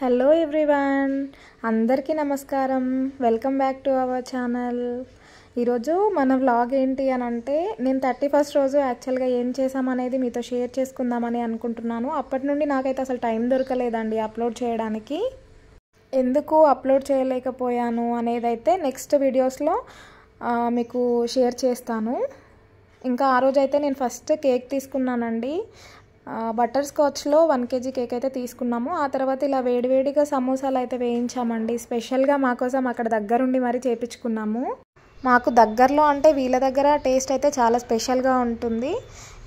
Hello everyone, అందరికీ నమస్కారం. Welcome back to our channel. ఈరోజు మన వ్లాగ్ ఏంటి అని అంటే, నేను 31st రోజు యాక్చువల్గా ఏం చేసామనేది మీతో షేర్ చేసుకుందామని అనుకుంటున్నాను. అప్పటి నుండి నాకైతే అసలు టైం దొరకలేదండి అప్లోడ్ చేయడానికి. ఎందుకు అప్లోడ్ చేయలేకపోయాను అనేది అయితే నెక్స్ట్ వీడియోస్లో మీకు షేర్ చేస్తాను. ఇంకా ఆ రోజు అయితే నేను ఫస్ట్ కేక్ తీసుకున్నానండి. బటర్ స్కాచ్లో 1 kg కేక్ అయితే తీసుకున్నాము. ఆ తర్వాత ఇలా వేడివేడిగా సమోసాలు అయితే వేయించామండి. స్పెషల్గా మా కోసం అక్కడ దగ్గరుండి మరీ చేయించుకున్నాము. మాకు దగ్గరలో అంటే వీళ్ళ దగ్గర టేస్ట్ అయితే చాలా స్పెషల్గా ఉంటుంది.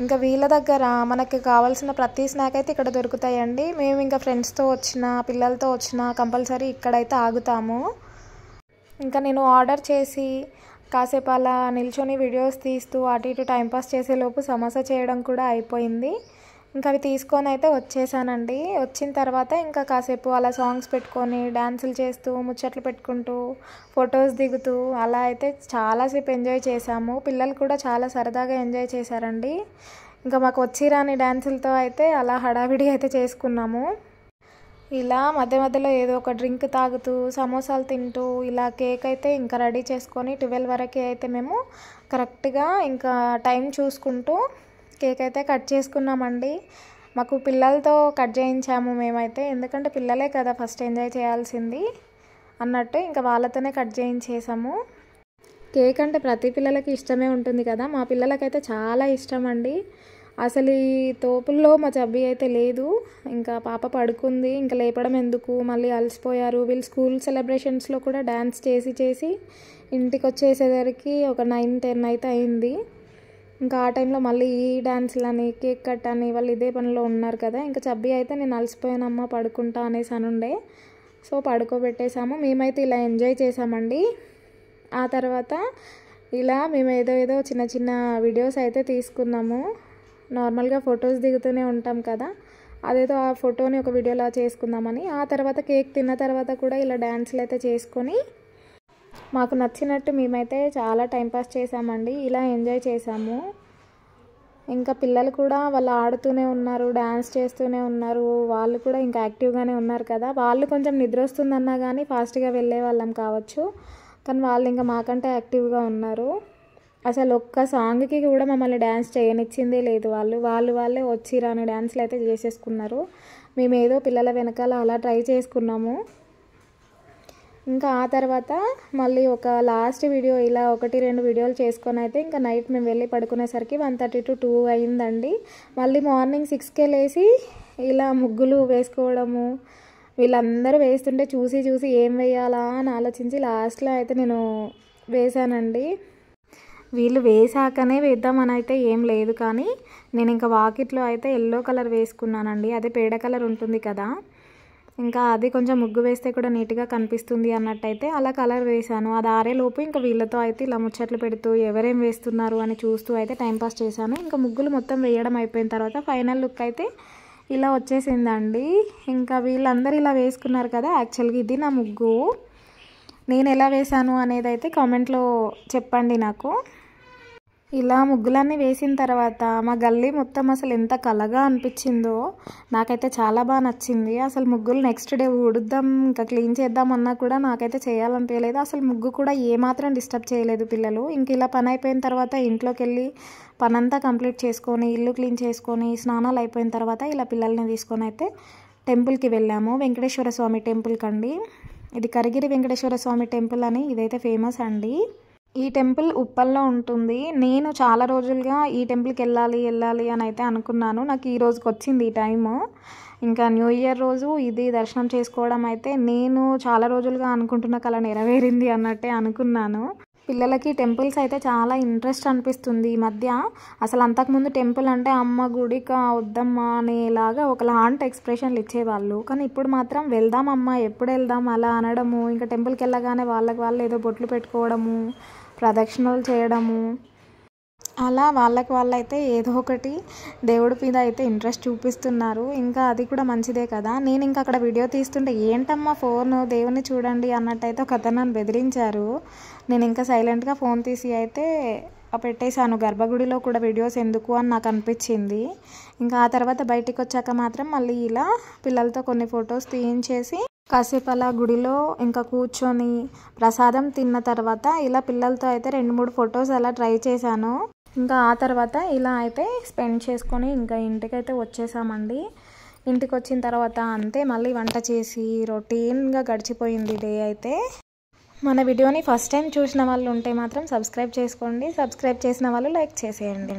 ఇంకా వీళ్ళ దగ్గర మనకి కావాల్సిన ప్రతి స్నాక్ అయితే ఇక్కడ దొరుకుతాయండి. మేము ఇంకా ఫ్రెండ్స్తో వచ్చిన పిల్లలతో వచ్చిన కంపల్సరీ ఇక్కడైతే ఆగుతాము. ఇంకా నేను ఆర్డర్ చేసి కాసేపు అలా నిల్చొని వీడియోస్ తీస్తూ అటు ఇటు టైంపాస్ చేసేలోపు సమోసా చేయడం కూడా అయిపోయింది. ఇంకా అవి తీసుకొని అయితే వచ్చేసానండి. వచ్చిన తర్వాత ఇంకా కాసేపు అలా సాంగ్స్ పెట్టుకొని డ్యాన్సులు చేస్తూ ముచ్చట్లు పెట్టుకుంటూ ఫొటోస్ దిగుతూ అలా అయితే చాలాసేపు ఎంజాయ్ చేసాము. పిల్లలు కూడా చాలా సరదాగా ఎంజాయ్ చేశారండి. ఇంకా మాకు వచ్చి రాని డ్యాన్సులతో అయితే అలా హడావిడి అయితే చేసుకున్నాము. ఇలా మధ్య మధ్యలో ఏదో ఒక డ్రింక్ తాగుతూ సమోసాలు తింటూ ఇలా కేక్ అయితే ఇంకా రెడీ చేసుకొని 12 వరకు అయితే మేము కరెక్ట్గా ఇంకా టైం చూసుకుంటూ కేక్ అయితే కట్ చేసుకున్నామండి. మాకు పిల్లలతో కట్ చేయించాము మేమైతే, ఎందుకంటే పిల్లలే కదా ఫస్ట్ ఎంజాయ్ చేయాల్సింది అన్నట్టు ఇంకా వాళ్ళతోనే కట్ చేయించేసాము. కేక్ అంటే ప్రతి పిల్లలకి ఇష్టమే ఉంటుంది కదా, మా పిల్లలకైతే చాలా ఇష్టం అండి. అసలు ఈ తోపుల్లో మా చబ్బి అయితే లేదు. ఇంకా పాప పడుకుంది, ఇంకా లేపడం ఎందుకు, మళ్ళీ అలసిపోయారు. వీళ్ళు స్కూల్ సెలబ్రేషన్స్లో కూడా డ్యాన్స్ చేసి ఇంటికి వచ్చేసేసరికి ఒక 9-10 అయితే అయింది. ఇంకా ఆ టైంలో మళ్ళీ ఈ డ్యాన్స్లని కేక్ కట్ అని వాళ్ళు ఇదే పనిలో ఉన్నారు కదా. ఇంకా చబ్బి అయితే నేను అలసిపోయానమ్మా పడుకుంటా అనేసి అనుండే, సో పడుకోబెట్టేసాము. మేమైతే ఇలా ఎంజాయ్ చేసామండి. ఆ తర్వాత ఇలా మేము ఏదో చిన్న చిన్న వీడియోస్ అయితే తీసుకున్నాము. నార్మల్గా ఫొటోస్ దిగుతూనే ఉంటాం కదా, అదేదో ఆ ఫోటోని ఒక వీడియోలా చేసుకుందామని. ఆ తర్వాత కేక్ తిన్న తర్వాత కూడా ఇలా డ్యాన్స్లు అయితే చేసుకొని మాకు నచ్చినట్టు మేమైతే చాలా టైంపాస్ చేసామండి. ఇలా ఎంజాయ్ చేసాము. ఇంకా పిల్లలు కూడా వాళ్ళు ఆడుతూనే ఉన్నారు, డ్యాన్స్ చేస్తూనే ఉన్నారు. వాళ్ళు కూడా ఇంకా యాక్టివ్గానే ఉన్నారు కదా. వాళ్ళు కొంచెం నిద్ర వస్తుందన్నా కానీ ఫాస్ట్గా వెళ్ళే వాళ్ళం కావచ్చు, కానీ వాళ్ళు ఇంకా మాకంటే యాక్టివ్గా ఉన్నారు. అసలు ఒక్క సాంగ్కి కూడా మమ్మల్ని డ్యాన్స్ చేయనిచ్చిందే లేదు. వాళ్ళే వచ్చి రాని డ్యాన్స్లు అయితే చేసేసుకున్నారు. మేము ఏదో పిల్లల వెనకాల అలా ట్రై చేసుకున్నాము. ఇంకా ఆ తర్వాత మళ్ళీ ఒక లాస్ట్ వీడియో ఇలా 1-2 వీడియోలు చేసుకొని అయితే ఇంకా నైట్ మేము వెళ్ళి పడుకునేసరికి 1:30 to 2 అయిందండి. మళ్ళీ మార్నింగ్ 6కే లేసి ఇలా ముగ్గులు వేసుకోవడము, వీళ్ళందరూ వేస్తుంటే చూసి ఏం వేయాలా అని ఆలోచించి లాస్ట్లో అయితే నేను వేశానండి. వీళ్ళు వేసాకనే వేద్దామని అయితే ఏం లేదు, కానీ నేను ఇంకా వాకిట్లో అయితే ఎల్లో కలర్ వేసుకున్నానండి. అదే పేడ కలర్ ఉంటుంది కదా, ఇంకా అది కొంచెం ముగ్గు వేస్తే కూడా నీట్గా కనిపిస్తుంది అన్నట్టయితే అలా కలర్ వేశాను. అది ఆరేలోపు ఇంకా వీళ్ళతో అయితే ఇలా ముచ్చట్లు పెడుతూ ఎవరేం వేస్తున్నారు అని చూస్తూ అయితే టైంపాస్ చేశాను. ఇంకా ముగ్గులు మొత్తం వేయడం అయిపోయిన తర్వాత ఫైనల్ లుక్ అయితే ఇలా వచ్చేసిందండి. ఇంకా వీళ్ళందరూ ఇలా వేసుకున్నారు కదా, యాక్చువల్గా ఇది నా ముగ్గు. నేను ఎలా వేశాను అనేది అయితే కామెంట్లో చెప్పండి నాకు. ఇలా ముగ్గులన్నీ వేసిన తర్వాత మా గల్లీ మొత్తం అసలు ఎంత కలగా అనిపించిందో నాకైతే చాలా బాగా నచ్చింది. అసలు ముగ్గులు నెక్స్ట్ డే ఊడుద్దాం ఇంకా క్లీన్ చేద్దాం అన్నా కూడా నాకైతే చేయాలనిపించలేదు. అసలు ముగ్గు కూడా ఏమాత్రం డిస్టర్బ్ చేయలేదు పిల్లలు. ఇంక ఇలా పని అయిపోయిన తర్వాత ఇంట్లోకి వెళ్ళి పనంతా కంప్లీట్ చేసుకొని ఇల్లు క్లీన్ చేసుకొని స్నానాలు అయిపోయిన తర్వాత ఇలా పిల్లల్ని తీసుకొని అయితే టెంపుల్కి వెళ్ళాము. వెంకటేశ్వర స్వామి టెంపుల్కి అండి. ఇది కరిగిరి వెంకటేశ్వర స్వామి టెంపుల్ అని ఇదైతే ఫేమస్ అండి. ఈ టెంపుల్ ఉప్పల్లో ఉంటుంది. నేను చాలా రోజులుగా ఈ టెంపుల్కి వెళ్ళాలి అని అయితే అనుకున్నాను. నాకు ఈ రోజుకి వచ్చింది ఈ టైము. ఇంకా న్యూ ఇయర్ రోజు ఇది దర్శనం చేసుకోవడం అయితే నేను చాలా రోజులుగా అనుకుంటున్న కల నెరవేరింది అన్నట్టే అనుకున్నాను. పిల్లలకి టెంపుల్స్ అయితే చాలా ఇంట్రెస్ట్ అనిపిస్తుంది ఈ మధ్య. అసలు అంతకుముందు టెంపుల్ అంటే అమ్మ గుడిక వద్దమ్మా అనేలాగా ఒకలాంటి ఎక్స్ప్రెషన్లు ఇచ్చేవాళ్ళు, కానీ ఇప్పుడు మాత్రం వెళ్దామమ్మా ఎప్పుడు వెళ్దాం అలా అనడము. ఇంకా టెంపుల్కి వెళ్ళగానే వాళ్ళు ఏదో బొట్లు పెట్టుకోవడము, ప్రదక్షిణలు చేయడము, అలా వాళ్ళైతే ఏదో ఒకటి దేవుడి మీద అయితే ఇంట్రెస్ట్ చూపిస్తున్నారు. ఇంకా అది కూడా మంచిదే కదా. నేను ఇంకా అక్కడ వీడియో తీస్తుంటే ఏంటమ్మా ఫోన్ దేవుని చూడండి అన్నట్టయితే ఒక అతను నన్ను బెదిరించారు. నేను ఇంకా సైలెంట్గా ఫోన్ తీసి అయితే పెట్టేశాను. గర్భగుడిలో కూడా వీడియోస్ ఎందుకు అని నాకు అనిపించింది. ఇంకా ఆ తర్వాత బయటికి వచ్చాక మాత్రం మళ్ళీ ఇలా పిల్లలతో కొన్ని ఫొటోస్ తీయించేసి కాసేపు అలా గుడిలో ఇంకా కూర్చొని ప్రసాదం తిన్న తర్వాత ఇలా పిల్లలతో అయితే 2-3 ఫొటోస్ అలా ట్రై చేశాను. ఇంకా ఆ తర్వాత ఇలా అయితే స్పెండ్ చేసుకొని ఇంకా ఇంటికైతే వచ్చేసామండి. ఇంటికి వచ్చిన తర్వాత అంతే మళ్ళీ వంట చేసి రొటీన్గా గడిచిపోయింది డే అయితే. మన వీడియోని ఫస్ట్ టైం చూసిన వాళ్ళు ఉంటే మాత్రం సబ్స్క్రైబ్ చేసుకోండి. సబ్స్క్రైబ్ చేసిన వాళ్ళు లైక్ చేసేయండి.